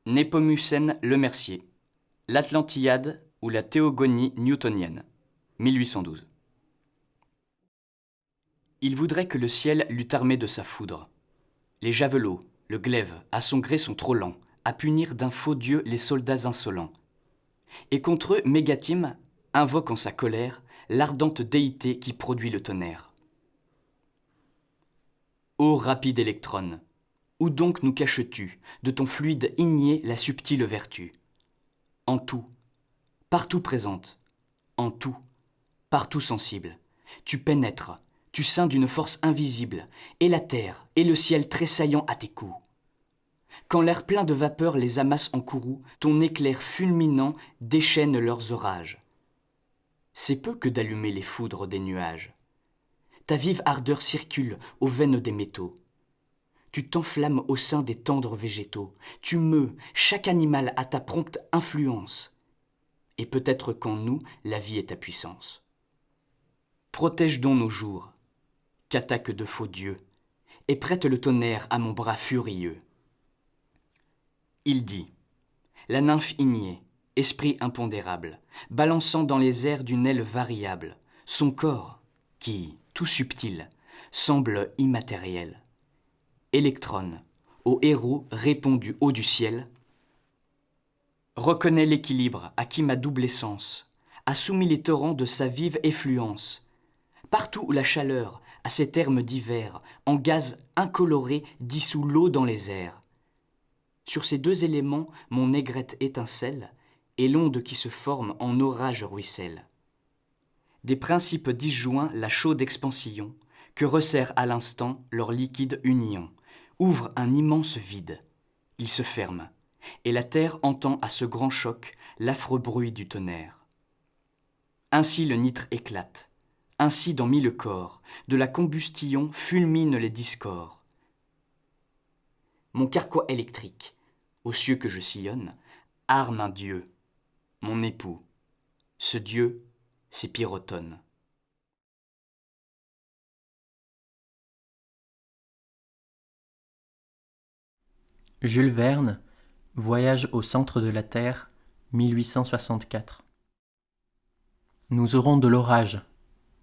Népomucène Lemercier, l'Atlantillade ou la théogonie newtonienne, 1812. Il voudrait que le ciel l'eût armé de sa foudre. Les javelots, le glaive, à son gré sont trop lents à punir d'un faux dieu les soldats insolents. Et contre eux, Mégatime invoque en sa colère l'ardente déité qui produit le tonnerre. Ô rapide électron, où donc nous caches-tu de ton fluide igné la subtile vertu? En tout, partout présente, en tout, partout sensible, tu pénètres, tu ceins d'une force invisible, et la terre et le ciel tressaillant à tes coups. Quand l'air plein de vapeur les amasse en courroux, ton éclair fulminant déchaîne leurs orages. C'est peu que d'allumer les foudres des nuages. Ta vive ardeur circule aux veines des métaux. Tu t'enflammes au sein des tendres végétaux. Tu meus chaque animal à ta prompte influence. Et peut-être qu'en nous, la vie est ta puissance. Protège donc nos jours, qu'attaque de faux dieux, et prête le tonnerre à mon bras furieux. Il dit, la nymphe ignée, esprit impondérable, balançant dans les airs d'une aile variable, son corps, qui, tout subtil, semble immatériel. Électron, au héros répond du haut du ciel, reconnais l'équilibre à qui ma double essence a soumis les torrents de sa vive effluence. Partout où la chaleur, à ses termes divers, en gaz incoloré dissout l'eau dans les airs. Sur ces deux éléments, mon aigrette étincelle, et l'onde qui se forme en orage ruisselle. Des principes disjoints la chaude expansion, que resserre à l'instant leur liquide union, ouvre un immense vide. Il se ferme, et la terre entend à ce grand choc l'affreux bruit du tonnerre. Ainsi le nitre éclate, ainsi dans mille corps, de la combustion fulmine les discords. Mon carquois électrique, aux cieux que je sillonne, arme un dieu, mon époux. Ce dieu, c'est Pyrotone. Jules Verne, Voyage au centre de la Terre, 1864. Nous aurons de l'orage,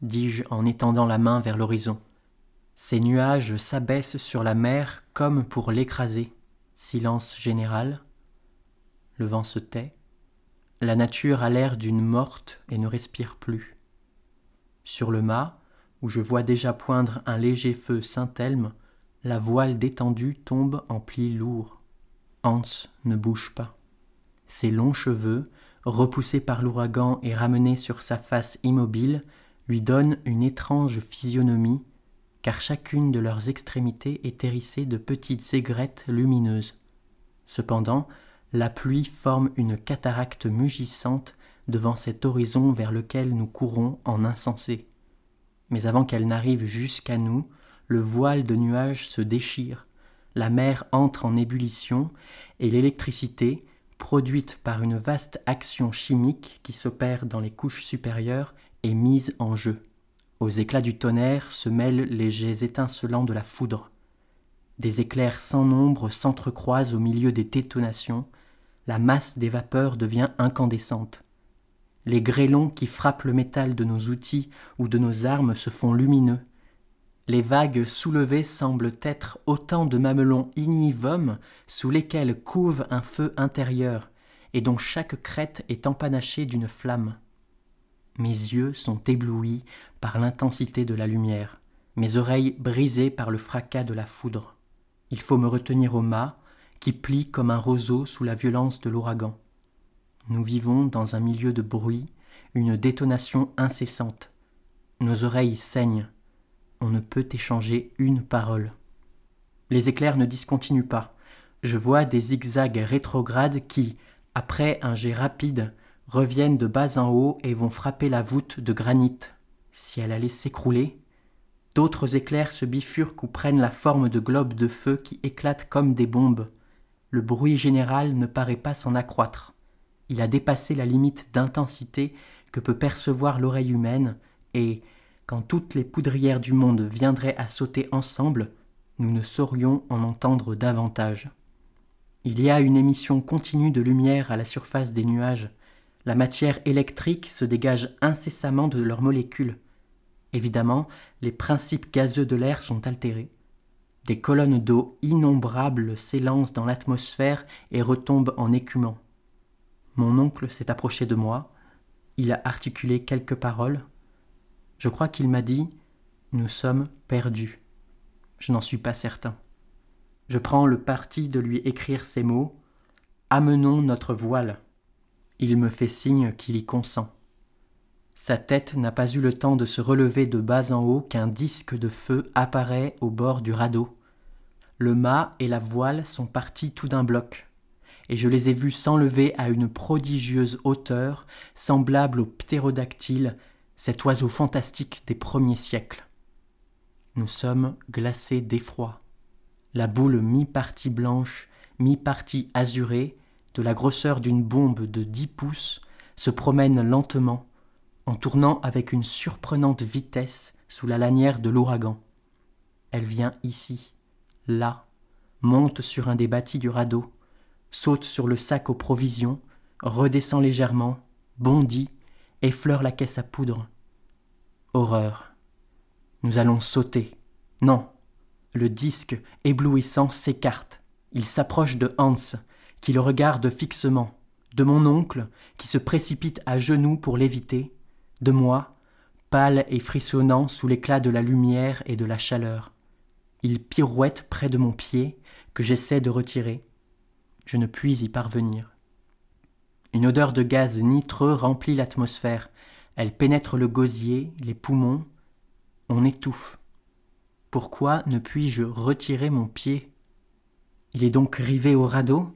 dis-je en étendant la main vers l'horizon. Ces nuages s'abaissent sur la mer comme pour l'écraser. Silence général. Le vent se tait. La nature a l'air d'une morte et ne respire plus. Sur le mât, où je vois déjà poindre un léger feu Saint-Elme, la voile détendue tombe en plis lourds. Hans ne bouge pas. Ses longs cheveux, repoussés par l'ouragan et ramenés sur sa face immobile, lui donnent une étrange physionomie, car chacune de leurs extrémités est hérissée de petites aigrettes lumineuses. Cependant, la pluie forme une cataracte mugissante devant cet horizon vers lequel nous courons en insensé. Mais avant qu'elle n'arrive jusqu'à nous, le voile de nuages se déchire, la mer entre en ébullition et l'électricité, produite par une vaste action chimique qui s'opère dans les couches supérieures, est mise en jeu. Aux éclats du tonnerre se mêlent les jets étincelants de la foudre. Des éclairs sans nombre s'entrecroisent au milieu des détonations, la masse des vapeurs devient incandescente. Les grêlons qui frappent le métal de nos outils ou de nos armes se font lumineux. Les vagues soulevées semblent être autant de mamelons ignivomes sous lesquels couve un feu intérieur et dont chaque crête est empanachée d'une flamme. Mes yeux sont éblouis par l'intensité de la lumière, mes oreilles brisées par le fracas de la foudre. Il faut me retenir au mât, qui plie comme un roseau sous la violence de l'ouragan. Nous vivons dans un milieu de bruit, une détonation incessante. Nos oreilles saignent. On ne peut échanger une parole. Les éclairs ne discontinuent pas. Je vois des zigzags rétrogrades qui, après un jet rapide, reviennent de bas en haut et vont frapper la voûte de granit. Si elle allait s'écrouler, d'autres éclairs se bifurquent ou prennent la forme de globes de feu qui éclatent comme des bombes. Le bruit général ne paraît pas s'en accroître. Il a dépassé la limite d'intensité que peut percevoir l'oreille humaine et, quand toutes les poudrières du monde viendraient à sauter ensemble, nous ne saurions en entendre davantage. Il y a une émission continue de lumière à la surface des nuages. La matière électrique se dégage incessamment de leurs molécules. Évidemment, les principes gazeux de l'air sont altérés. Des colonnes d'eau innombrables s'élancent dans l'atmosphère et retombent en écumant. Mon oncle s'est approché de moi. Il a articulé quelques paroles. Je crois qu'il m'a dit « Nous sommes perdus ». Je n'en suis pas certain. Je prends le parti de lui écrire ces mots « Amenons notre voile ». Il me fait signe qu'il y consent. Sa tête n'a pas eu le temps de se relever de bas en haut qu'un disque de feu apparaît au bord du radeau. Le mât et la voile sont partis tout d'un bloc, et je les ai vus s'enlever à une prodigieuse hauteur, semblable au ptérodactyle, cet oiseau fantastique des premiers siècles. Nous sommes glacés d'effroi. La boule mi-partie blanche, mi-partie azurée, de la grosseur d'une bombe de 10 pouces, se promène lentement, en tournant avec une surprenante vitesse sous la lanière de l'ouragan. Elle vient ici, là, monte sur un des bâtis du radeau, saute sur le sac aux provisions, redescend légèrement, bondit, effleure la caisse à poudre. Horreur. Nous allons sauter. Non. Le disque, éblouissant, s'écarte. Il s'approche de Hans, qui le regarde fixement, de mon oncle, qui se précipite à genoux pour l'éviter, de moi, pâle et frissonnant sous l'éclat de la lumière et de la chaleur. Il pirouette près de mon pied, que j'essaie de retirer. Je ne puis y parvenir. Une odeur de gaz nitreux remplit l'atmosphère. Elle pénètre le gosier, les poumons. On étouffe. Pourquoi ne puis-je retirer mon pied ? Il est donc rivé au radeau ?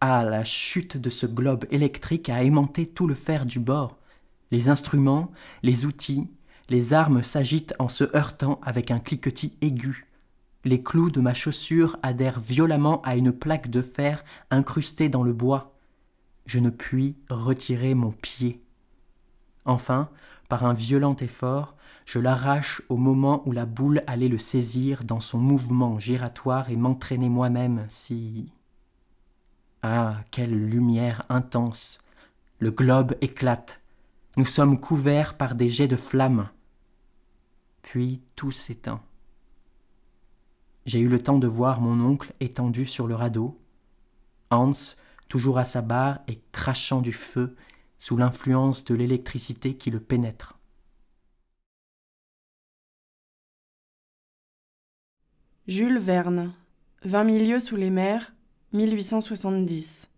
Ah, la chute de ce globe électrique a aimanté tout le fer du bord. Les instruments, les outils, les armes s'agitent en se heurtant avec un cliquetis aigu. Les clous de ma chaussure adhèrent violemment à une plaque de fer incrustée dans le bois. Je ne puis retirer mon pied. Enfin, par un violent effort, je l'arrache au moment où la boule allait le saisir dans son mouvement giratoire et m'entraîner moi-même si... Ah, quelle lumière intense! Le globe éclate. Nous sommes couverts par des jets de flammes. Puis tout s'éteint. J'ai eu le temps de voir mon oncle étendu sur le radeau, Hans, toujours à sa barre et crachant du feu sous l'influence de l'électricité qui le pénètre. Jules Verne, 20 000 lieues sous les mers, 1870.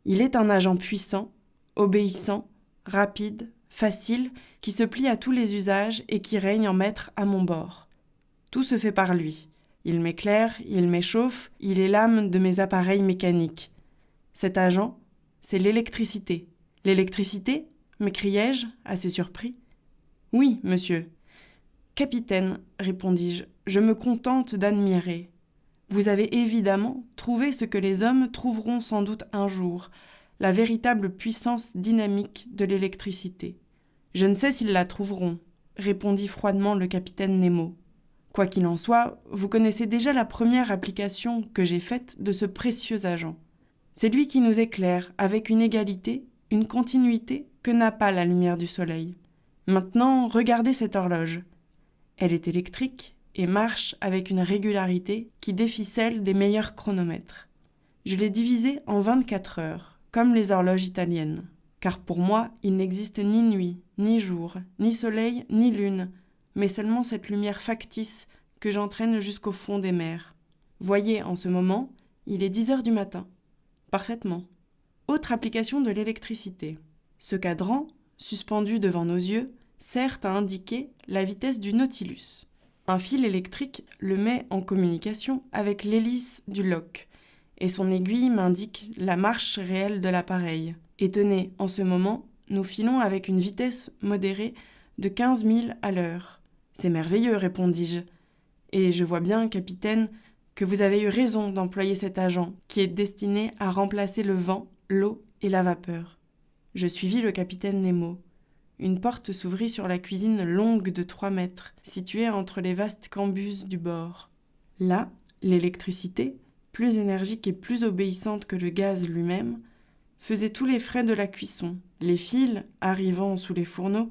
Il est un agent puissant, obéissant, rapide, facile, qui se plie à tous les usages et qui règne en maître à mon bord. Tout se fait par lui. Il m'éclaire, il m'échauffe, il est l'âme de mes appareils mécaniques. Cet agent, c'est l'électricité. L'électricité ? M'écriai-je, assez surpris. Oui, monsieur. Capitaine, répondis-je, je me contente d'admirer. Vous avez évidemment trouvé ce que les hommes trouveront sans doute un jour, la véritable puissance dynamique de l'électricité. Je ne sais s'ils la trouveront, répondit froidement le capitaine Nemo. Quoi qu'il en soit, vous connaissez déjà la première application que j'ai faite de ce précieux agent. C'est lui qui nous éclaire avec une égalité, une continuité que n'a pas la lumière du soleil. Maintenant, regardez cette horloge. Elle est électrique et marche avec une régularité qui défie celle des meilleurs chronomètres. Je l'ai divisée en 24 heures, comme les horloges italiennes. Car pour moi, il n'existe ni nuit, ni jour, ni soleil, ni lune, mais seulement cette lumière factice que j'entraîne jusqu'au fond des mers. Voyez, en ce moment, il est 10 heures du matin. Parfaitement. Autre application de l'électricité. Ce cadran, suspendu devant nos yeux, sert à indiquer la vitesse du Nautilus. Un fil électrique le met en communication avec l'hélice du loch, et son aiguille m'indique la marche réelle de l'appareil. Et tenez, en ce moment, nous filons avec une vitesse modérée de 15 000 à l'heure. C'est merveilleux, répondis-je. Et je vois bien, capitaine, que vous avez eu raison d'employer cet agent qui est destiné à remplacer le vent, l'eau et la vapeur. Je suivis le capitaine Nemo. Une porte s'ouvrit sur la cuisine longue de 3 mètres, située entre les vastes cambuses du bord. Là, l'électricité, plus énergique et plus obéissante que le gaz lui-même, faisait tous les frais de la cuisson. Les fils, arrivant sous les fourneaux,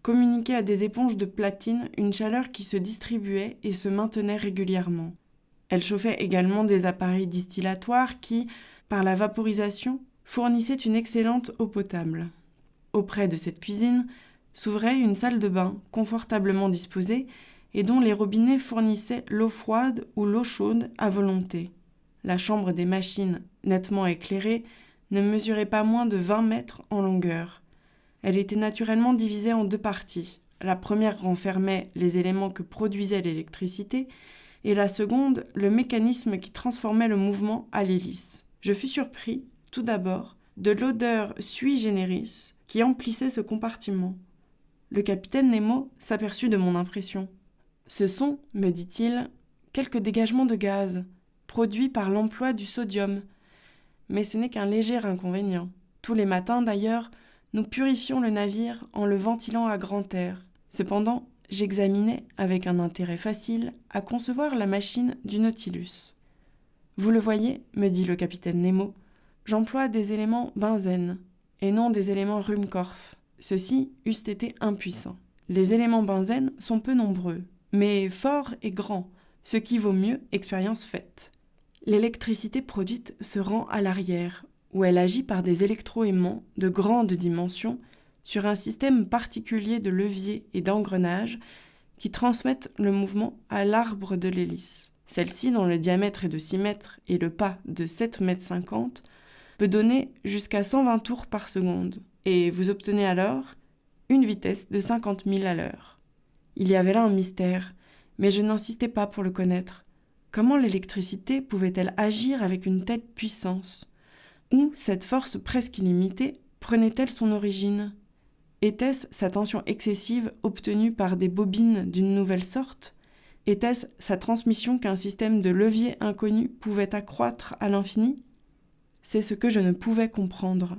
communiquaient à des éponges de platine une chaleur qui se distribuait et se maintenait régulièrement. Elle chauffait également des appareils distillatoires qui, par la vaporisation, fournissaient une excellente eau potable. Auprès de cette cuisine s'ouvrait une salle de bain confortablement disposée et dont les robinets fournissaient l'eau froide ou l'eau chaude à volonté. La chambre des machines, nettement éclairée, ne mesurait pas moins de 20 mètres en longueur. Elle était naturellement divisée en 2 parties. La première renfermait les éléments que produisait l'électricité et la seconde, le mécanisme qui transformait le mouvement à l'hélice. Je fus surpris, tout d'abord, de l'odeur sui generis qui emplissait ce compartiment. Le capitaine Nemo s'aperçut de mon impression. Ce sont, me dit-il, quelques dégagements de gaz, produits par l'emploi du sodium. Mais ce n'est qu'un léger inconvénient. Tous les matins, d'ailleurs, nous purifions le navire en le ventilant à grand air. Cependant, j'examinais, avec un intérêt facile, à concevoir la machine du Nautilus. Vous le voyez, me dit le capitaine Nemo, j'emploie des éléments benzène, et non des éléments Ruhmkorff. Ceux-ci eussent été impuissants. Les éléments benzène sont peu nombreux, mais forts et grands, ce qui vaut mieux expérience faite. L'électricité produite se rend à l'arrière, où elle agit par des électroaimants de grande dimension sur un système particulier de levier et d'engrenage qui transmettent le mouvement à l'arbre de l'hélice. Celle-ci, dont le diamètre est de 6 mètres et le pas de 7,50 mètres, peut donner jusqu'à 120 tours par seconde, et vous obtenez alors une vitesse de 50 000 à l'heure. Il y avait là un mystère, mais je n'insistais pas pour le connaître. Comment l'électricité pouvait-elle agir avec une telle puissance ? Où cette force presque illimitée prenait-elle son origine ? Était-ce sa tension excessive obtenue par des bobines d'une nouvelle sorte ? Était-ce sa transmission qu'un système de levier inconnu pouvait accroître à l'infini ? C'est ce que je ne pouvais comprendre.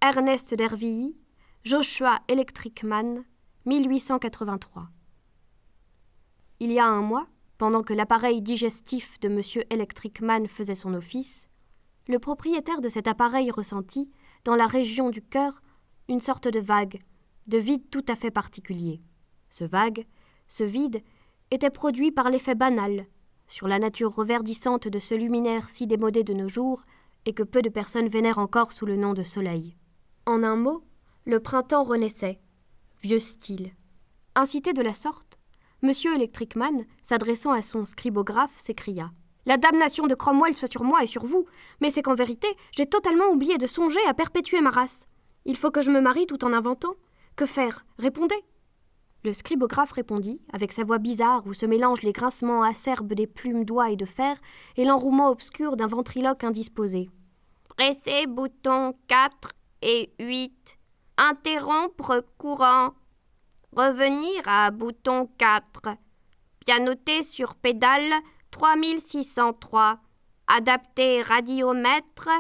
Ernest d'Hervilly, Joshua Electric Man, 1883. Il y a un mois, pendant que l'appareil digestif de M. Electric Man faisait son office, le propriétaire de cet appareil ressentit, dans la région du cœur, une sorte de vague, de vide tout à fait particulier. Ce vide, était produit par l'effet banal, sur la nature reverdissante de ce luminaire si démodé de nos jours et que peu de personnes vénèrent encore sous le nom de soleil. En un mot, le printemps renaissait, vieux style. Incité de la sorte, M. Electric Man, s'adressant à son scribographe, s'écria « La damnation de Cromwell soit sur moi et sur vous, mais c'est qu'en vérité, j'ai totalement oublié de songer à perpétuer ma race. Il faut que je me marie tout en inventant. Que faire ? Répondez !» Le scribographe répondit, avec sa voix bizarre où se mélangent les grincements acerbes des plumes d'oie et de fer et l'enrouement obscur d'un ventriloque indisposé. « Pressez boutons 4 et 8. Interrompre courant. Revenir à bouton 4. Pianoter sur pédale 3603. Adapter radiomètre.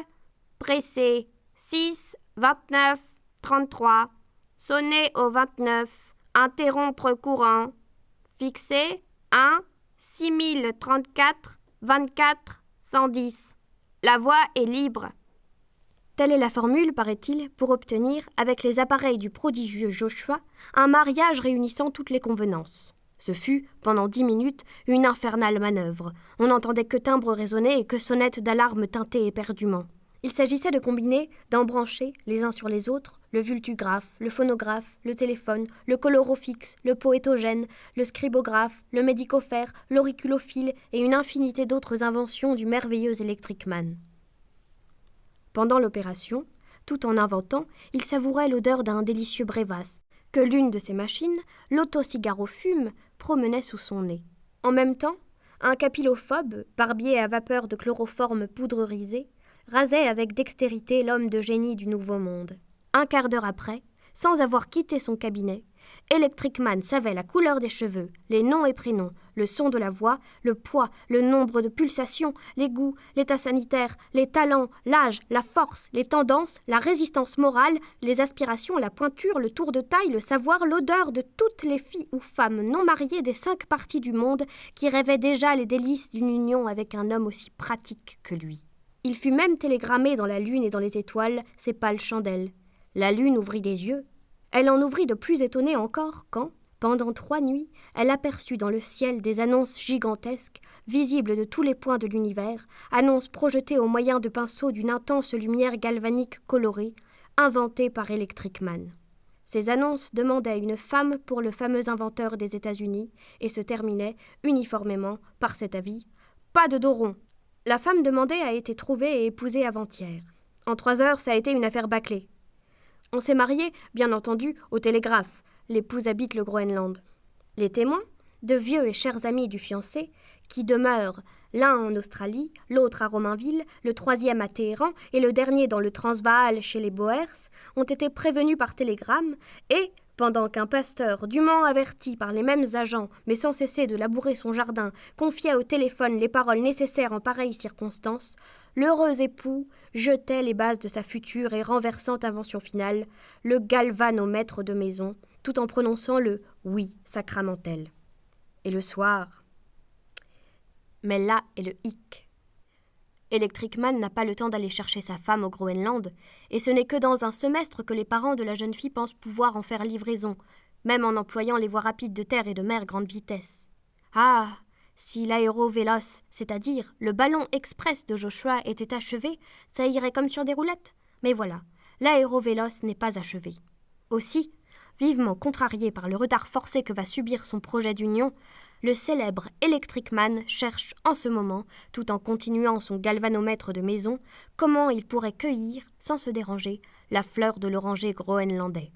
Presser 6, 29, 33. Sonner au 29. Interrompre courant. Fixer 1, 6034, 24, 110. La voie est libre. » Telle est la formule, paraît-il, pour obtenir, avec les appareils du prodigieux Joshua, un mariage réunissant toutes les convenances. Ce fut, pendant 10 minutes, une infernale manœuvre. On n'entendait que timbres résonner et que sonnettes d'alarme tinter éperdument. Il s'agissait de combiner, d'embrancher, les uns sur les autres, le vultugraphe, le phonographe, le téléphone, le colorofixe, le poétogène, le scribographe, le médicophère, l'auriculophile et une infinité d'autres inventions du merveilleux Electric Man. Pendant l'opération, tout en inventant, il savourait l'odeur d'un délicieux breuvage, que l'une de ses machines, l'autocigarofume, promenait sous son nez. En même temps, un capillophobe, barbier à vapeur de chloroforme poudrerisé, rasait avec dextérité l'homme de génie du Nouveau Monde. Un quart d'heure après, sans avoir quitté son cabinet, Electric Man savait la couleur des cheveux, les noms et prénoms, le son de la voix, le poids, le nombre de pulsations, les goûts, l'état sanitaire, les talents, l'âge, la force, les tendances, la résistance morale, les aspirations, la pointure, le tour de taille, le savoir, l'odeur de toutes les filles ou femmes non mariées des 5 parties du monde qui rêvaient déjà les délices d'une union avec un homme aussi pratique que lui. Il fut même télégrammé dans la lune et dans les étoiles ses pâles chandelles. La lune ouvrit des yeux. Elle en ouvrit de plus étonnés encore quand, pendant 3 nuits, elle aperçut dans le ciel des annonces gigantesques, visibles de tous les points de l'univers, annonces projetées au moyen de pinceaux d'une intense lumière galvanique colorée, inventée par Electric Man. Ces annonces demandaient une femme pour le fameux inventeur des États-Unis et se terminaient uniformément par cet avis « Pas de dos rond ». La femme demandée a été trouvée et épousée avant-hier. En 3 heures, ça a été une affaire bâclée. On s'est marié, bien entendu, au télégraphe. L'épouse habite le Groenland. Les témoins, de vieux et chers amis du fiancé, qui demeurent l'un en Australie, l'autre à Romainville, le 3e à Téhéran et le dernier dans le Transvaal chez les Boers, ont été prévenus par télégramme et, pendant qu'un pasteur dûment averti par les mêmes agents, mais sans cesser de labourer son jardin, confiait au téléphone les paroles nécessaires en pareilles circonstances, l'heureux époux jetait les bases de sa future et renversante invention finale, le galvanomètre de maison, tout en prononçant le « oui » sacramentel. Et le soir... Mais là est le hic. Electric Man n'a pas le temps d'aller chercher sa femme au Groenland, et ce n'est que dans un semestre que les parents de la jeune fille pensent pouvoir en faire livraison, même en employant les voies rapides de terre et de mer grande vitesse. Ah, si l'aérovéloce, c'est-à-dire le ballon express de Joshua, était achevé, ça irait comme sur des roulettes. Mais voilà, l'aérovéloce n'est pas achevé. Aussi, vivement contrarié par le retard forcé que va subir son projet d'union, le célèbre Electric Man cherche en ce moment, tout en continuant son galvanomètre de maison, comment il pourrait cueillir, sans se déranger, la fleur de l'oranger groenlandais.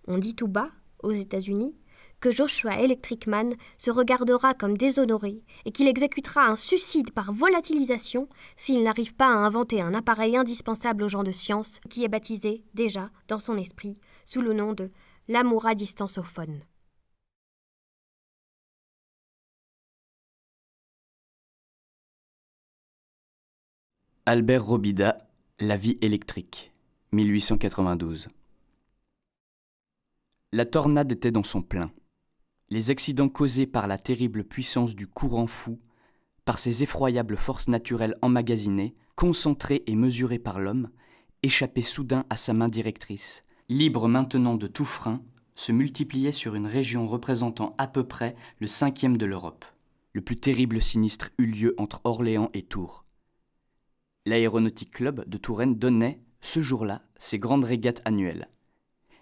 On dit tout bas, aux États-Unis, que Joshua Electric Man se regardera comme déshonoré et qu'il exécutera un suicide par volatilisation s'il n'arrive pas à inventer un appareil indispensable aux gens de science qui est baptisé, déjà, dans son esprit, sous le nom de l'Amura distansophone. Albert Robida, La vie électrique, 1892. La tornade était dans son plein. Les accidents causés par la terrible puissance du courant fou, par ces effroyables forces naturelles emmagasinées, concentrées et mesurées par l'homme, échappaient soudain à sa main directrice, libre maintenant de tout frein, se multipliaient sur une région représentant à peu près le 5e de l'Europe. Le plus terrible sinistre eut lieu entre Orléans et Tours. L'Aéronautique Club de Touraine donnait, ce jour-là, ses grandes régates annuelles.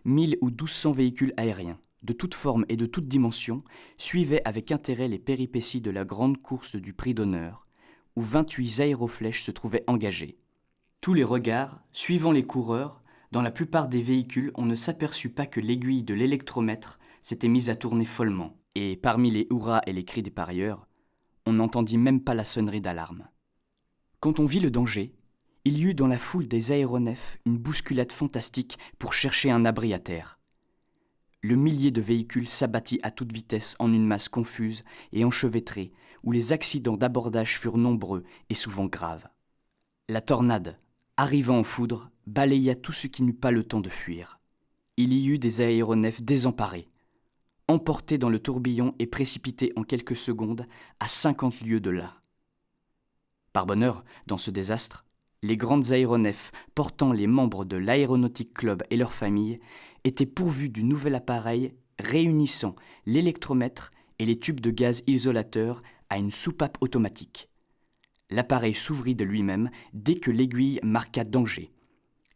1000 ou 1200 véhicules aériens, de toutes formes et de toutes dimensions, suivaient avec intérêt les péripéties de la grande course du prix d'honneur, où 28 aéroflèches se trouvaient engagées. Tous les regards, suivant les coureurs, dans la plupart des véhicules, on ne s'aperçut pas que l'aiguille de l'électromètre s'était mise à tourner follement, et parmi les hurrahs et les cris des parieurs, on n'entendit même pas la sonnerie d'alarme. Quand on vit le danger, il y eut dans la foule des aéronefs une bousculade fantastique pour chercher un abri à terre. Le millier de véhicules s'abattit à toute vitesse en une masse confuse et enchevêtrée, où les accidents d'abordage furent nombreux et souvent graves. La tornade, arrivant en foudre, balaya tout ce qui n'eut pas le temps de fuir. Il y eut des aéronefs désemparés, emportés dans le tourbillon et précipités en quelques secondes à 50 lieues de là. Par bonheur, dans ce désastre, les grandes aéronefs portant les membres de l'Aéronautique Club et leurs familles étaient pourvues du nouvel appareil réunissant l'électromètre et les tubes de gaz isolateurs à une soupape automatique. L'appareil s'ouvrit de lui-même dès que l'aiguille marqua danger,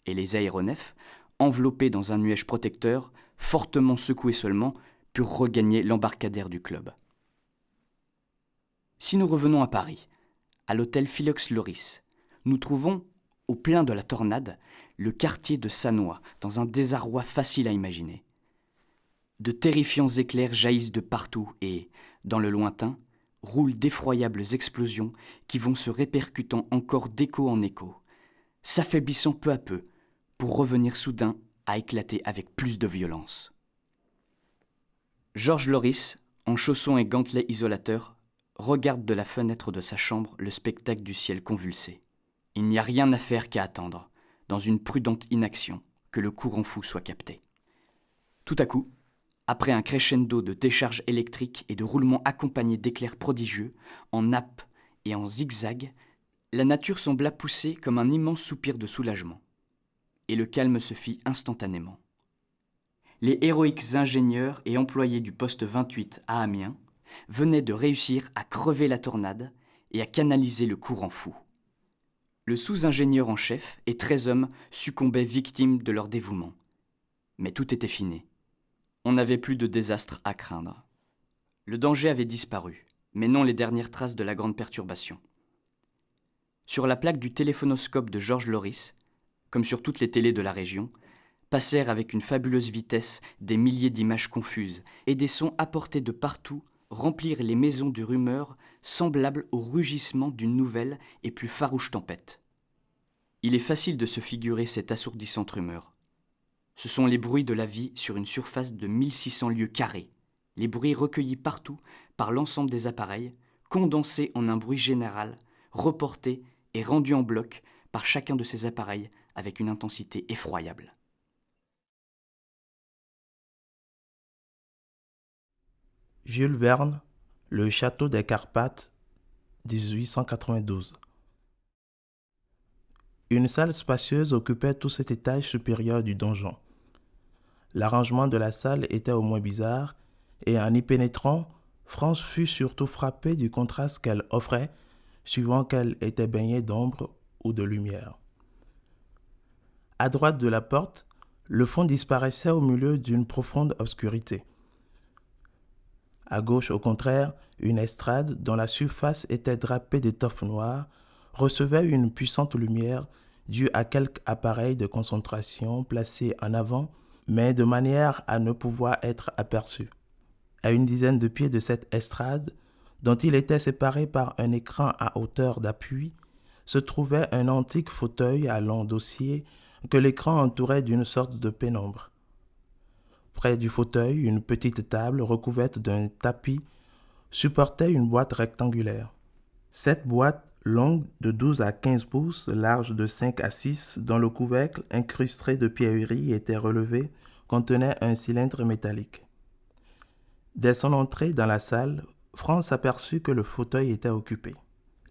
et les aéronefs, enveloppés dans un nuage protecteur, fortement secoués seulement, purent regagner l'embarcadère du club. Si nous revenons à Paris, à l'hôtel Philox-Loris, nous trouvons, au plein de la tornade, le quartier de Sannois, dans un désarroi facile à imaginer. De terrifiants éclairs jaillissent de partout et, dans le lointain, roulent d'effroyables explosions qui vont se répercutant encore d'écho en écho, s'affaiblissant peu à peu, pour revenir soudain à éclater avec plus de violence. Georges Loris, en chaussons et gantelets isolateurs, regarde de la fenêtre de sa chambre le spectacle du ciel convulsé. Il n'y a rien à faire qu'à attendre, dans une prudente inaction, que le courant fou soit capté. Tout à coup, après un crescendo de décharges électriques et de roulements accompagnés d'éclairs prodigieux, en nappe et en zigzag, la nature sembla pousser comme un immense soupir de soulagement. Et le calme se fit instantanément. Les héroïques ingénieurs et employés du poste 28 à Amiens venaient de réussir à crever la tornade et à canaliser le courant fou. Le sous-ingénieur en chef et 13 hommes succombaient victimes de leur dévouement. Mais tout était fini. On n'avait plus de désastre à craindre. Le danger avait disparu, mais non les dernières traces de la grande perturbation. Sur la plaque du téléphonoscope de Georges Loris, comme sur toutes les télés de la région, passèrent avec une fabuleuse vitesse des milliers d'images confuses et des sons apportés de partout remplirent les maisons de rumeurs semblables au rugissement d'une nouvelle et plus farouche tempête. Il est facile de se figurer cette assourdissante rumeur. Ce sont les bruits de la vie sur une surface de 1600 lieues carrées, les bruits recueillis partout par l'ensemble des appareils, condensés en un bruit général, reporté et rendu en bloc par chacun de ces appareils avec une intensité effroyable. Jules Verne, Le Château des Carpates, 1892. Une salle spacieuse occupait tout cet étage supérieur du donjon. L'arrangement de la salle était au moins bizarre, et en y pénétrant, France fut surtout frappé du contraste qu'elle offrait, suivant qu'elle était baignée d'ombre ou de lumière. À droite de la porte, le fond disparaissait au milieu d'une profonde obscurité. À gauche, au contraire, une estrade dont la surface était drapée d'étoffes noires recevait une puissante lumière due à quelque appareil de concentration placé en avant, mais de manière à ne pouvoir être aperçu. À une dizaine de pieds de cette estrade, dont il était séparé par un écran à hauteur d'appui, se trouvait un antique fauteuil à long dossier que l'écran entourait d'une sorte de pénombre. Près du fauteuil, une petite table recouverte d'un tapis supportait une boîte rectangulaire. Cette boîte, longue de 12 à 15 pouces, large de 5 à 6, dont le couvercle, incrusté de pierreries, était relevé, contenait un cylindre métallique. Dès son entrée dans la salle, France aperçut que le fauteuil était occupé.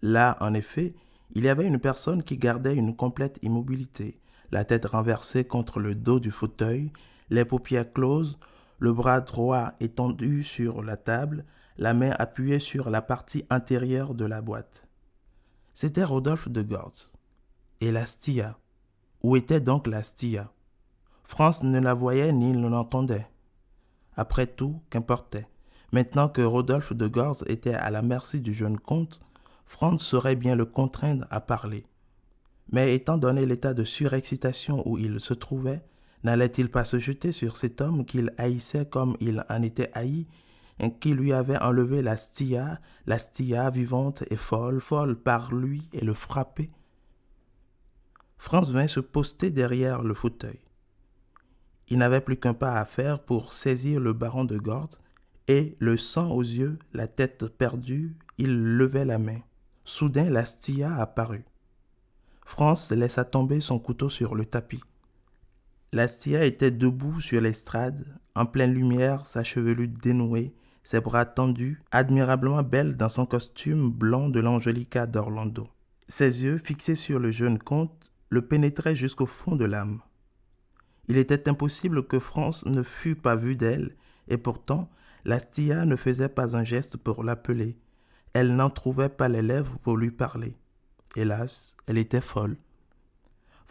Là, en effet, il y avait une personne qui gardait une complète immobilité, la tête renversée contre le dos du fauteuil, les paupières closes, le bras droit étendu sur la table, la main appuyée sur la partie intérieure de la boîte. C'était Rodolphe de Gortz. Et la Stilla. Où était donc la Stilla? France ne la voyait ni ne l'entendait. Après tout, qu'importait. Maintenant que Rodolphe de Gortz était à la merci du jeune comte, France saurait bien le contraindre à parler. Mais étant donné l'état de surexcitation où il se trouvait, n'allait-il pas se jeter sur cet homme qu'il haïssait comme il en était haï, et qui lui avait enlevé la Stilla vivante et folle par lui, et le frapper? France vint se poster derrière le fauteuil. Il n'avait plus qu'un pas à faire pour saisir le baron de Gortz, et, le sang aux yeux, la tête perdue, il levait la main. Soudain, la Stilla apparut. France laissa tomber son couteau sur le tapis. La Stilla était debout sur l'estrade, en pleine lumière, sa chevelure dénouée, ses bras tendus, admirablement belle dans son costume blanc de l'Angelica d'Orlando. Ses yeux, fixés sur le jeune comte, le pénétraient jusqu'au fond de l'âme. Il était impossible que France ne fût pas vue d'elle, et pourtant, la Stilla ne faisait pas un geste pour l'appeler. Elle n'en trouvait pas les lèvres pour lui parler. Hélas, elle était folle.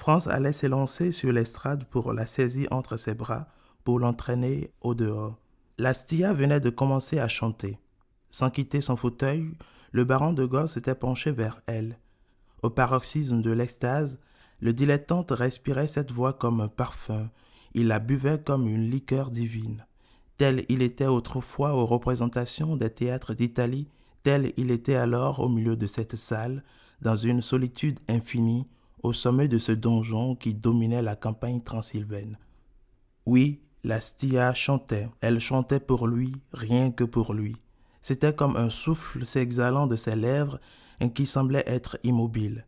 France allait s'élancer sur l'estrade pour la saisir entre ses bras, pour l'entraîner au dehors. La Stilla venait de commencer à chanter. Sans quitter son fauteuil, le baron de Gortz s'était penché vers elle. Au paroxysme de l'extase, le dilettante respirait cette voix comme un parfum. Il la buvait comme une liqueur divine. Tel il était autrefois aux représentations des théâtres d'Italie, tel il était alors au milieu de cette salle, dans une solitude infinie, au sommet de ce donjon qui dominait la campagne transylvaine. Oui, La Stia chantait. Elle chantait pour lui, rien que pour lui. C'était comme un souffle s'exhalant de ses lèvres et qui semblait être immobile.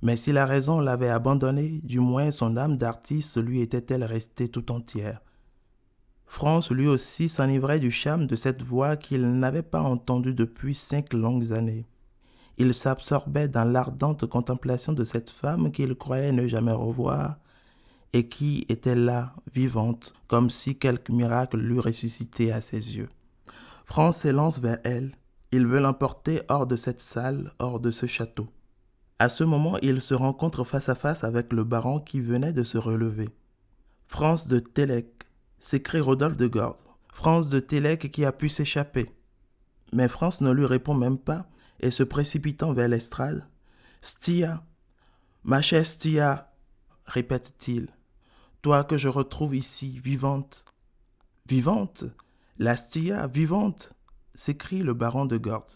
Mais si la raison l'avait abandonné, du moins son âme d'artiste lui était-elle restée tout entière. Frantz lui aussi s'enivrait du charme de cette voix qu'il n'avait pas entendue depuis 5 longues années. Il s'absorbait dans l'ardente contemplation de cette femme qu'il croyait ne jamais revoir et qui était là, vivante, comme si quelque miracle l'eût ressuscité à ses yeux. Frantz s'élance vers elle. Il veut l'emporter hors de cette salle, hors de ce château. À ce moment, il se rencontre face à face avec le baron qui venait de se relever. « Frantz de Télek !» s'écrie Rodolphe de Gordes. « Frantz de Télek qui a pu s'échapper !» Mais Frantz ne lui répond même pas et se précipitant vers l'estrade. « Stia, ma chère Stia !» répète-t-il. « Toi que je retrouve ici, vivante. »« Vivante ? La Stia vivante !» s'écrie le baron de Gordes.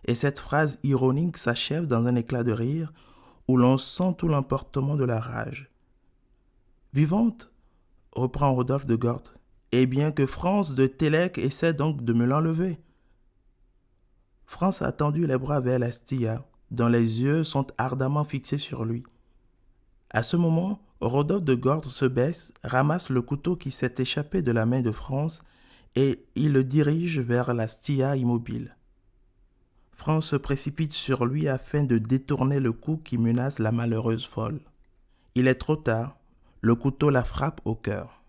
Et cette phrase ironique s'achève dans un éclat de rire où l'on sent tout l'emportement de la rage. « Vivante ?» reprend Rodolphe de Gordes. « Eh bien que Frantz de Télek essaie donc de me l'enlever. » Frantz a tendu les bras vers la Stia, dont les yeux sont ardemment fixés sur lui. À ce moment, Rodolphe de Gordes se baisse, ramasse le couteau qui s'est échappé de la main de Frantz et il le dirige vers la Stia immobile. Frantz se précipite sur lui afin de détourner le coup qui menace la malheureuse folle. Il est trop tard, le couteau la frappe au cœur.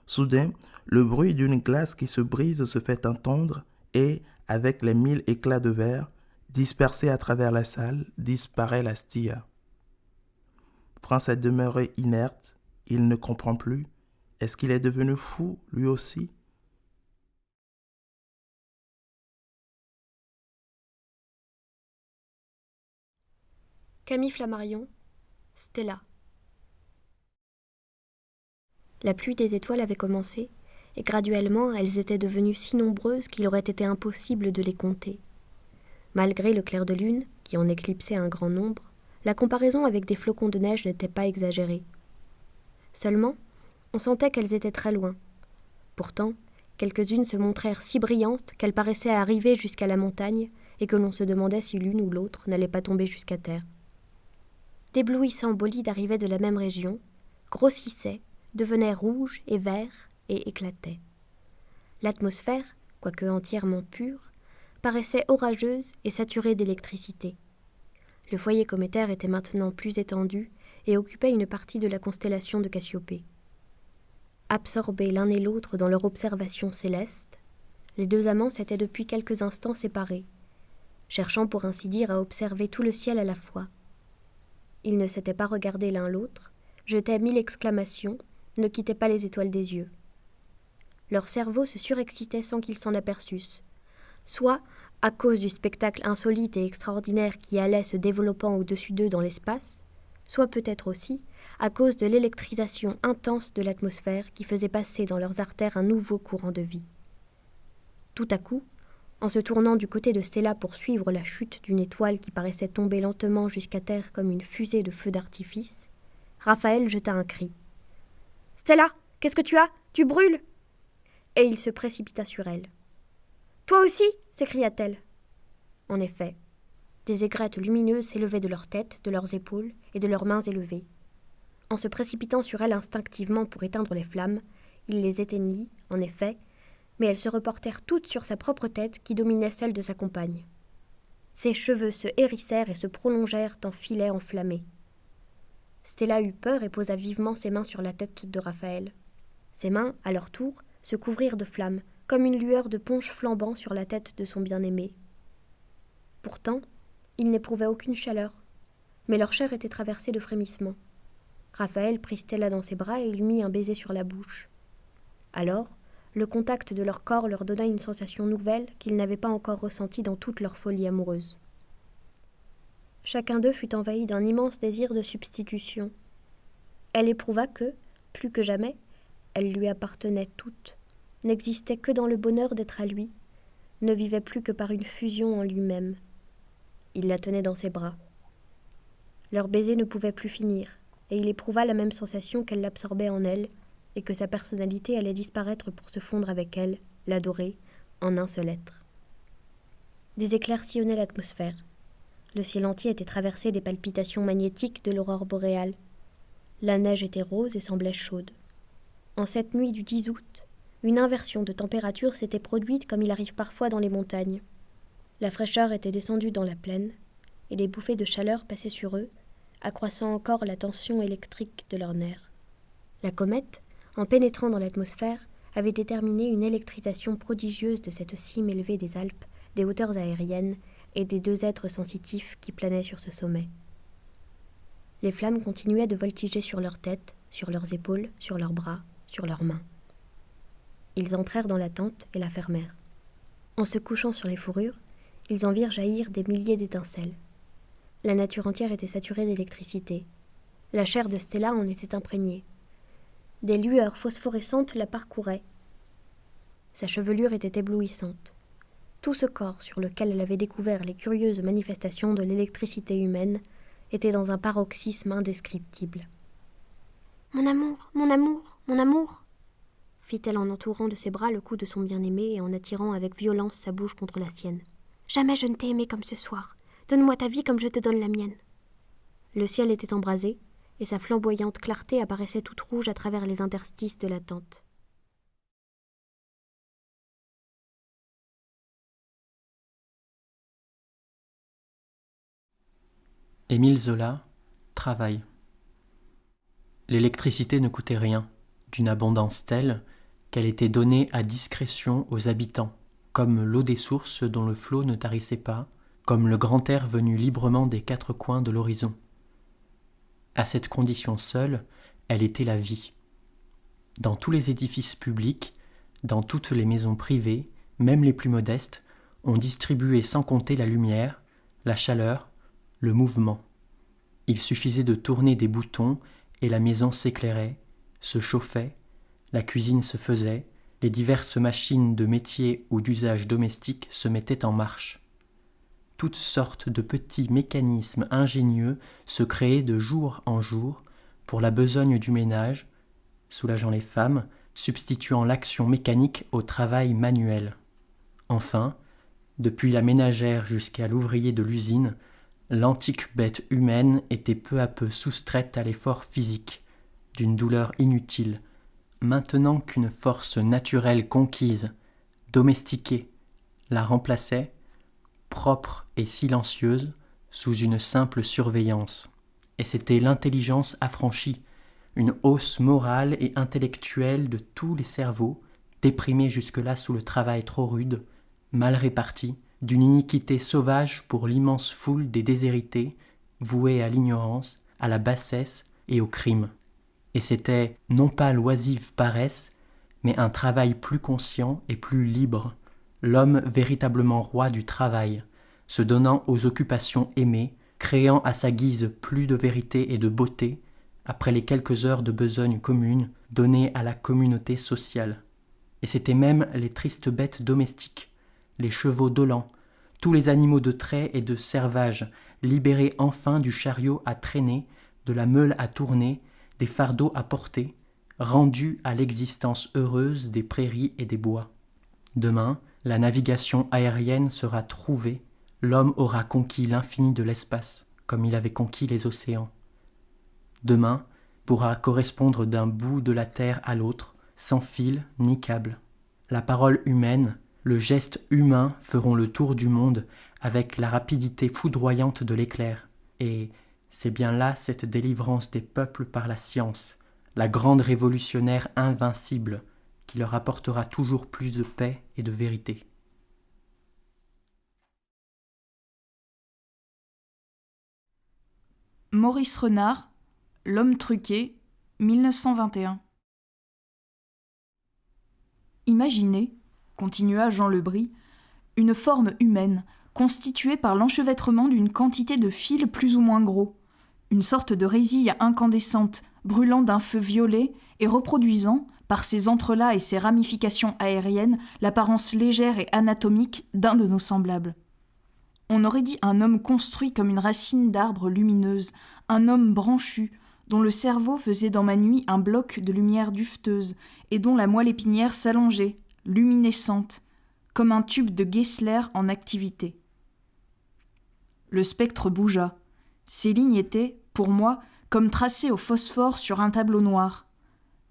Soudain, le bruit d'une glace qui se brise se fait entendre et, avec les 1000 éclats de verre, dispersés à travers la salle, disparaît la Stia. Frantz est demeuré inerte, il ne comprend plus. Est-ce qu'il est devenu fou, lui aussi ? Camille Flammarion, Stella. La pluie des étoiles avait commencé, et graduellement elles étaient devenues si nombreuses qu'il aurait été impossible de les compter. Malgré le clair de lune, qui en éclipsait un grand nombre, la comparaison avec des flocons de neige n'était pas exagérée. Seulement, on sentait qu'elles étaient très loin. Pourtant, quelques-unes se montrèrent si brillantes qu'elles paraissaient arriver jusqu'à la montagne et que l'on se demandait si l'une ou l'autre n'allait pas tomber jusqu'à terre. D'éblouissants bolides arrivaient de la même région, grossissaient, devenaient rouges et verts et éclataient. L'atmosphère, quoique entièrement pure, paraissait orageuse et saturée d'électricité. Le foyer cométaire était maintenant plus étendu et occupait une partie de la constellation de Cassiopée. Absorbés l'un et l'autre dans leur observation céleste, les deux amants s'étaient depuis quelques instants séparés, cherchant pour ainsi dire à observer tout le ciel à la fois. Ils ne s'étaient pas regardés l'un l'autre, jetaient 1000 exclamations, ne quittaient pas les étoiles des yeux. Leur cerveau se surexcitait sans qu'ils s'en aperçussent, soit à cause du spectacle insolite et extraordinaire qui allait se développant au-dessus d'eux dans l'espace, soit peut-être aussi à cause de l'électrisation intense de l'atmosphère qui faisait passer dans leurs artères un nouveau courant de vie. Tout à coup, en se tournant du côté de Stella pour suivre la chute d'une étoile qui paraissait tomber lentement jusqu'à terre comme une fusée de feu d'artifice, Raphaël jeta un cri. « Stella, qu'est-ce que tu as ? Tu brûles !» Et il se précipita sur elle. « Toi aussi !» s'écria-t-elle. En effet, des aigrettes lumineuses s'élevaient de leurs têtes, de leurs épaules et de leurs mains élevées. En se précipitant sur elle instinctivement pour éteindre les flammes, il les éteignit, en effet, mais elles se reportèrent toutes sur sa propre tête qui dominait celle de sa compagne. Ses cheveux se hérissèrent et se prolongèrent en filets enflammés. Stella eut peur et posa vivement ses mains sur la tête de Raphaël. Ses mains, à leur tour, se couvrirent de flammes, comme une lueur de punch flambant sur la tête de son bien-aimé. Pourtant, ils n'éprouvaient aucune chaleur, mais leur chair était traversée de frémissements. Raphaël prit Stella dans ses bras et lui mit un baiser sur la bouche. Alors, le contact de leur corps leur donna une sensation nouvelle qu'ils n'avaient pas encore ressentie dans toute leur folie amoureuse. Chacun d'eux fut envahi d'un immense désir de substitution. Elle éprouva que, plus que jamais, elles lui appartenaient toutes, n'existait que dans le bonheur d'être à lui, ne vivait plus que par une fusion en lui-même. Il la tenait dans ses bras. Leur baiser ne pouvait plus finir, et il éprouva la même sensation qu'elle l'absorbait en elle, et que sa personnalité allait disparaître pour se fondre avec elle, l'adorer, en un seul être. Des éclairs sillonnaient l'atmosphère. Le ciel entier était traversé des palpitations magnétiques de l'aurore boréale. La neige était rose et semblait chaude. En cette nuit du 10 août, une inversion de température s'était produite comme il arrive parfois dans les montagnes. La fraîcheur était descendue dans la plaine, et les bouffées de chaleur passaient sur eux, accroissant encore la tension électrique de leurs nerfs. La comète, en pénétrant dans l'atmosphère, avait déterminé une électrisation prodigieuse de cette cime élevée des Alpes, des hauteurs aériennes et des deux êtres sensitifs qui planaient sur ce sommet. Les flammes continuaient de voltiger sur leurs têtes, sur leurs épaules, sur leurs bras, sur leurs mains. Ils entrèrent dans la tente et la fermèrent. En se couchant sur les fourrures, ils en virent jaillir des milliers d'étincelles. La nature entière était saturée d'électricité. La chair de Stella en était imprégnée. Des lueurs phosphorescentes la parcouraient. Sa chevelure était éblouissante. Tout ce corps sur lequel elle avait découvert les curieuses manifestations de l'électricité humaine était dans un paroxysme indescriptible. « Mon amour, mon amour, mon amour !» fit-elle en entourant de ses bras le cou de son bien-aimé et en attirant avec violence sa bouche contre la sienne. « Jamais je ne t'ai aimé comme ce soir. Donne-moi ta vie comme je te donne la mienne. » Le ciel était embrasé, et sa flamboyante clarté apparaissait toute rouge à travers les interstices de la tente. Émile Zola, Travail. L'électricité ne coûtait rien, d'une abondance telle qu'elle était donnée à discrétion aux habitants, comme l'eau des sources dont le flot ne tarissait pas, comme le grand air venu librement des quatre coins de l'horizon. À cette condition seule, elle était la vie. Dans tous les édifices publics, dans toutes les maisons privées, même les plus modestes, on distribuait sans compter la lumière, la chaleur, le mouvement. Il suffisait de tourner des boutons et la maison s'éclairait, se chauffait, la cuisine se faisait, les diverses machines de métier ou d'usage domestique se mettaient en marche. Toutes sortes de petits mécanismes ingénieux se créaient de jour en jour pour la besogne du ménage, soulageant les femmes, substituant l'action mécanique au travail manuel. Enfin, depuis la ménagère jusqu'à l'ouvrier de l'usine, l'antique bête humaine était peu à peu soustraite à l'effort physique, d'une douleur inutile, maintenant qu'une force naturelle conquise, domestiquée, la remplaçait, propre et silencieuse, sous une simple surveillance. Et c'était l'intelligence affranchie, une hausse morale et intellectuelle de tous les cerveaux, déprimés jusque-là sous le travail trop rude, mal réparti, d'une iniquité sauvage pour l'immense foule des déshérités, voués à l'ignorance, à la bassesse et au crime. Et c'était non pas l'oisive paresse, mais un travail plus conscient et plus libre, l'homme véritablement roi du travail, se donnant aux occupations aimées, créant à sa guise plus de vérité et de beauté, après les quelques heures de besogne commune données à la communauté sociale. Et c'étaient même les tristes bêtes domestiques, les chevaux dolents, tous les animaux de trait et de servage, libérés enfin du chariot à traîner, de la meule à tourner, des fardeaux à porter, rendus à l'existence heureuse des prairies et des bois. Demain, la navigation aérienne sera trouvée, l'homme aura conquis l'infini de l'espace, comme il avait conquis les océans. Demain pourra correspondre d'un bout de la terre à l'autre, sans fil ni câble. La parole humaine, le geste humain feront le tour du monde avec la rapidité foudroyante de l'éclair. Et c'est bien là cette délivrance des peuples par la science, la grande révolutionnaire invincible, qui leur apportera toujours plus de paix et de vérité. Maurice Renard, L'homme truqué, 1921. Imaginez, continua Jean Lebris, une forme humaine constituée par l'enchevêtrement d'une quantité de fils plus ou moins gros, une sorte de résille incandescente brûlant d'un feu violet et reproduisant, par ses entrelacs et ses ramifications aériennes, l'apparence légère et anatomique d'un de nos semblables. On aurait dit un homme construit comme une racine d'arbre lumineuse, un homme branchu, dont le cerveau faisait dans ma nuit un bloc de lumière dufteuse, et dont la moelle épinière s'allongeait, luminescente, comme un tube de Gessler en activité. Le spectre bougea. Ces lignes étaient, pour moi, comme tracées au phosphore sur un tableau noir.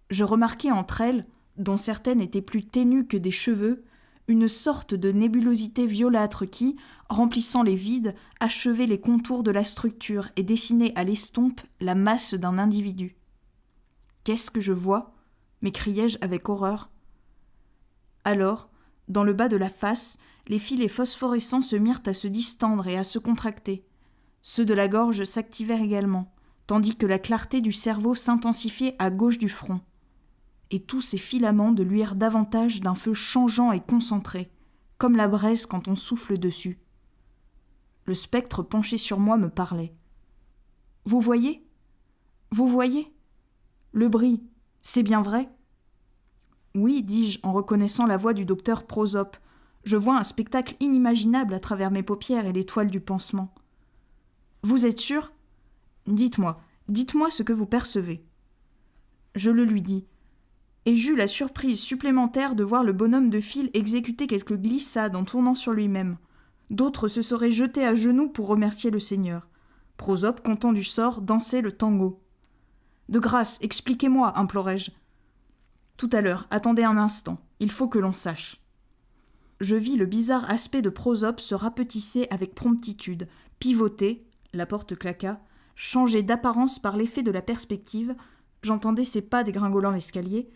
Je remarquai entre elles, dont certaines étaient plus ténues que des cheveux, une sorte de nébulosité violâtre qui, remplissant les vides, achevait les contours de la structure et dessinait à l'estompe la masse d'un individu. « Qu'est-ce que je vois » m'écriai-je avec horreur. Alors, dans le bas de la face, les filets phosphorescents se mirent à se distendre et à se contracter. Ceux de la gorge s'activèrent également, tandis que la clarté du cerveau s'intensifiait à gauche du front. Et tous ces filaments de luire davantage d'un feu changeant et concentré, comme la braise quand on souffle dessus. Le spectre penché sur moi me parlait. « Vous voyez ? Vous voyez ? Le bris, c'est bien vrai ?» « Oui, dis-je en reconnaissant la voix du docteur Prosope. Je vois un spectacle inimaginable à travers mes paupières et les toiles du pansement. »« Vous êtes sûr ? Dites-moi ce que vous percevez. » Je le lui dis, et j'eus la surprise supplémentaire de voir le bonhomme de fil exécuter quelques glissades en tournant sur lui-même. D'autres se seraient jetés à genoux pour remercier le Seigneur. Prosope, content du sort, dansait le tango. « De grâce, expliquez-moi, implorai-je. »« Tout à l'heure, attendez un instant, il faut que l'on sache. » Je vis le bizarre aspect de Prosope se rapetisser avec promptitude, pivoter, la porte claqua, changer d'apparence par l'effet de la perspective, j'entendais ses pas dégringolant l'escalier,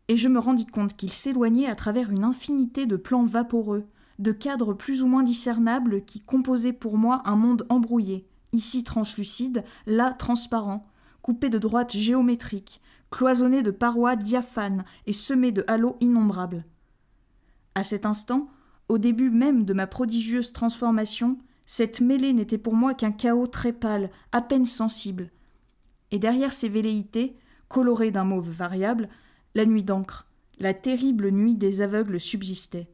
et je me rendis compte qu'il s'éloignait à travers une infinité de plans vaporeux, de cadres plus ou moins discernables qui composaient pour moi un monde embrouillé, ici translucide, là transparent, coupé de droites géométriques, cloisonné de parois diaphanes et semé de halos innombrables. À cet instant, au début même de ma prodigieuse transformation, cette mêlée n'était pour moi qu'un chaos très pâle, à peine sensible. Et derrière ces velléités, colorées d'un mauve variable, la nuit d'encre, la terrible nuit des aveugles subsistait.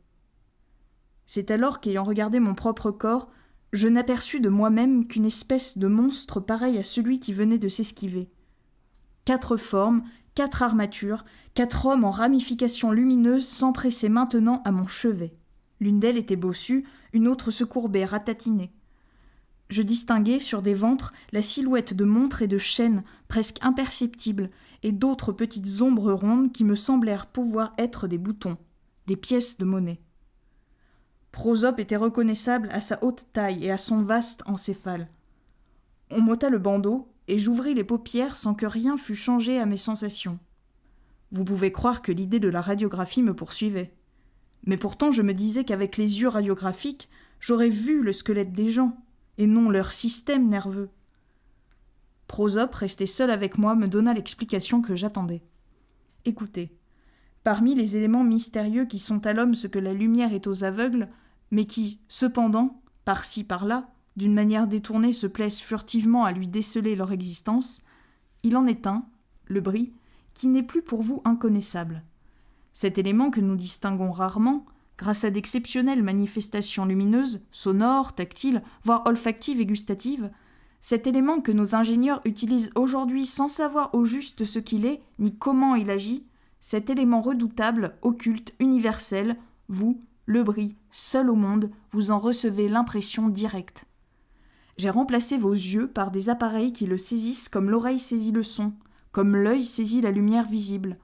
C'est alors qu'ayant regardé mon propre corps, je n'aperçus de moi-même qu'une espèce de monstre pareil à celui qui venait de s'esquiver. 4 formes, 4 armatures, 4 hommes en ramifications lumineuses s'empressaient maintenant à mon chevet. L'une d'elles était bossue, une autre se courbait, ratatinée. Je distinguais sur des ventres la silhouette de montres et de chaînes presque imperceptibles et d'autres petites ombres rondes qui me semblèrent pouvoir être des boutons, des pièces de monnaie. Prosope était reconnaissable à sa haute taille et à son vaste encéphale. On m'ôta le bandeau et j'ouvris les paupières sans que rien fût changé à mes sensations. Vous pouvez croire que l'idée de la radiographie me poursuivait. Mais pourtant je me disais qu'avec les yeux radiographiques, j'aurais vu le squelette des gens, et non leur système nerveux. Prosope, resté seul avec moi, me donna l'explication que j'attendais. Écoutez, parmi les éléments mystérieux qui sont à l'homme ce que la lumière est aux aveugles, mais qui, cependant, par-ci par-là, d'une manière détournée se plaisent furtivement à lui déceler leur existence, il en est un, le bris, qui n'est plus pour vous inconnaissable. Cet élément que nous distinguons rarement, grâce à d'exceptionnelles manifestations lumineuses, sonores, tactiles, voire olfactives et gustatives, cet élément que nos ingénieurs utilisent aujourd'hui sans savoir au juste ce qu'il est, ni comment il agit, cet élément redoutable, occulte, universel, vous, le bris, seul au monde, vous en recevez l'impression directe. J'ai remplacé vos yeux par des appareils qui le saisissent comme l'oreille saisit le son, comme l'œil saisit la lumière visible.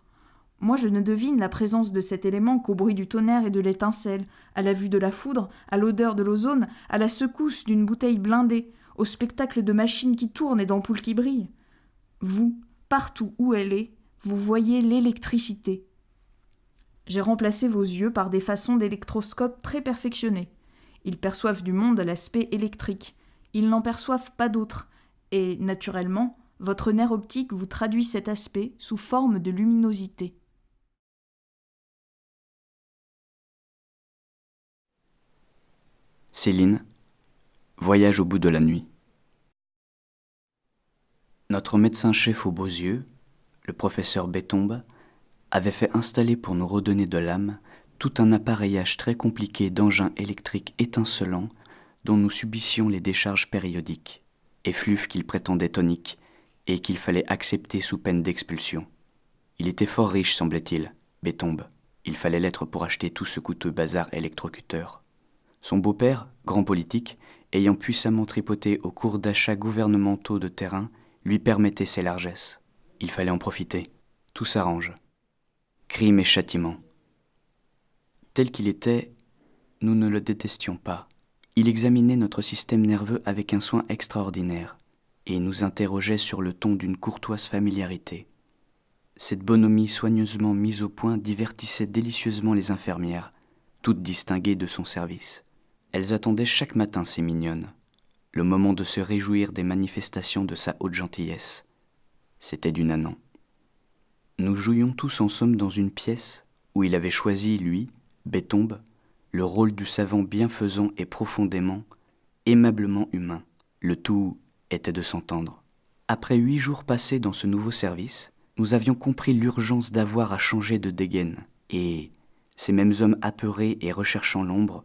Moi, je ne devine la présence de cet élément qu'au bruit du tonnerre et de l'étincelle, à la vue de la foudre, à l'odeur de l'ozone, à la secousse d'une bouteille blindée, au spectacle de machines qui tournent et d'ampoules qui brillent. Vous, partout où elle est, vous voyez l'électricité. J'ai remplacé vos yeux par des façons d'électroscopes très perfectionnées. Ils perçoivent du monde à l'aspect électrique. Ils n'en perçoivent pas d'autre. Et, naturellement, votre nerf optique vous traduit cet aspect sous forme de luminosité. Céline, voyage au bout de la nuit. Notre médecin-chef aux beaux yeux, le professeur Bétombe, avait fait installer pour nous redonner de l'âme tout un appareillage très compliqué d'engins électriques étincelants dont nous subissions les décharges périodiques, effluves qu'il prétendait toniques et qu'il fallait accepter sous peine d'expulsion. Il était fort riche, semblait-il, Bétombe. Il fallait l'être pour acheter tout ce coûteux bazar électrocuteur. Son beau-père, grand politique, ayant puissamment tripoté aux cours d'achat gouvernementaux de terrain, lui permettait ses largesses. Il fallait en profiter. Tout s'arrange. Crime et châtiment. Tel qu'il était, nous ne le détestions pas. Il examinait notre système nerveux avec un soin extraordinaire et nous interrogeait sur le ton d'une courtoise familiarité. Cette bonhomie soigneusement mise au point divertissait délicieusement les infirmières, toutes distinguées de son service. Elles attendaient chaque matin, ces mignonnes, le moment de se réjouir des manifestations de sa haute gentillesse. C'était du nanan. Nous jouions tous en somme dans une pièce où il avait choisi, lui, Bétombe, le rôle du savant bienfaisant et profondément, aimablement humain. Le tout était de s'entendre. Après 8 jours passés dans ce nouveau service, nous avions compris l'urgence d'avoir à changer de dégaine, et ces mêmes hommes apeurés et recherchant l'ombre,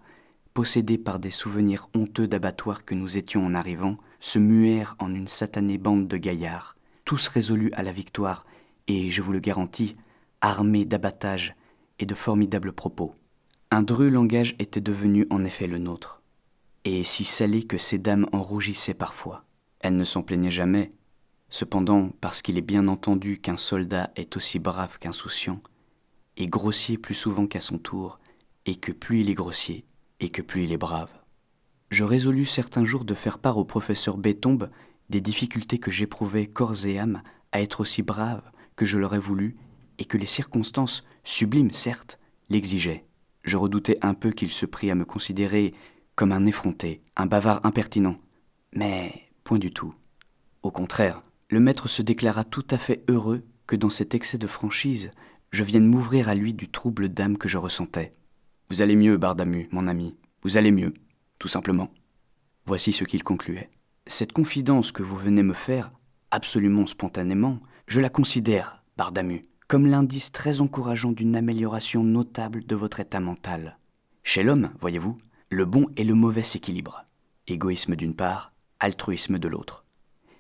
possédés par des souvenirs honteux d'abattoirs que nous étions en arrivant, se muèrent en une satanée bande de gaillards, tous résolus à la victoire, et, je vous le garantis, armés d'abattages et de formidables propos. Un dreux langage était devenu en effet le nôtre, et si salé que ces dames en rougissaient parfois. Elles ne s'en plaignaient jamais, cependant parce qu'il est bien entendu qu'un soldat est aussi brave qu'insouciant, et grossier plus souvent qu'à son tour, et que plus il est grossier, et que plus il est brave. Je résolus certains jours de faire part au professeur Bétombe des difficultés que j'éprouvais corps et âme à être aussi brave que je l'aurais voulu, et que les circonstances, sublimes certes, l'exigeaient. Je redoutais un peu qu'il se prît à me considérer comme un effronté, un bavard impertinent. Mais point du tout. Au contraire, le maître se déclara tout à fait heureux que dans cet excès de franchise, je vienne m'ouvrir à lui du trouble d'âme que je ressentais. « Vous allez mieux, Bardamu, mon ami, vous allez mieux, tout simplement. » Voici ce qu'il concluait. « Cette confidence que vous venez me faire, absolument spontanément, je la considère, Bardamu, comme l'indice très encourageant d'une amélioration notable de votre état mental. Chez l'homme, voyez-vous, le bon et le mauvais s'équilibrent. Égoïsme d'une part, altruisme de l'autre.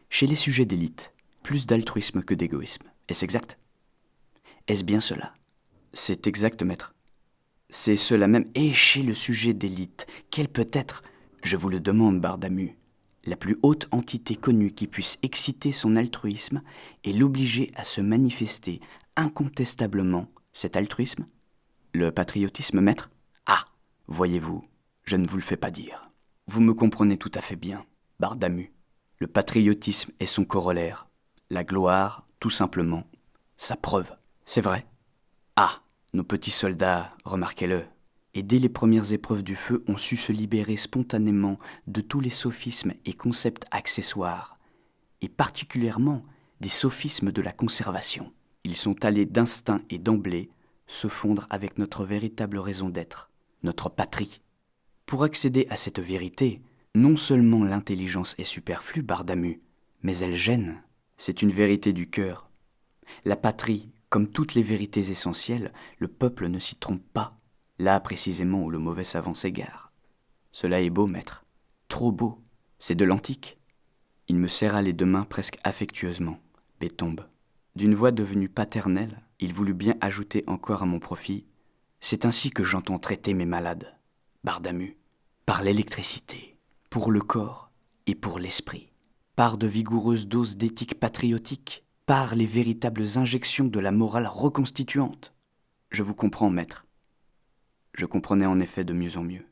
Chez les sujets d'élite, plus d'altruisme que d'égoïsme. Est-ce exact? Est-ce bien cela? C'est exact, maître. C'est cela même. Et chez le sujet d'élite, quelle peut être, je vous le demande, Bardamu, la plus haute entité connue qui puisse exciter son altruisme et l'obliger à se manifester incontestablement cet altruisme? Le patriotisme, maître? Ah, voyez-vous, je ne vous le fais pas dire. Vous me comprenez tout à fait bien, Bardamu. Le patriotisme est son corollaire. La gloire, tout simplement, sa preuve. C'est vrai. Ah, nos petits soldats, remarquez-le, et dès les premières épreuves du feu ont su se libérer spontanément de tous les sophismes et concepts accessoires, et particulièrement des sophismes de la conservation. Ils sont allés d'instinct et d'emblée se fondre avec notre véritable raison d'être, notre patrie. Pour accéder à cette vérité, non seulement l'intelligence est superflue, Bardamu, mais elle gêne. C'est une vérité du cœur. La patrie, comme toutes les vérités essentielles, le peuple ne s'y trompe pas. Là précisément où le mauvais savant s'égare. Cela est beau, maître. Trop beau. C'est de l'antique. Il me serra les deux mains presque affectueusement. Bétombe. D'une voix devenue paternelle, il voulut bien ajouter encore à mon profit « C'est ainsi que j'entends traiter mes malades, Bardamu, par l'électricité, pour le corps et pour l'esprit, par de vigoureuses doses d'éthique patriotique, par les véritables injections de la morale reconstituante. Je vous comprends, maître. » Je comprenais en effet de mieux en mieux.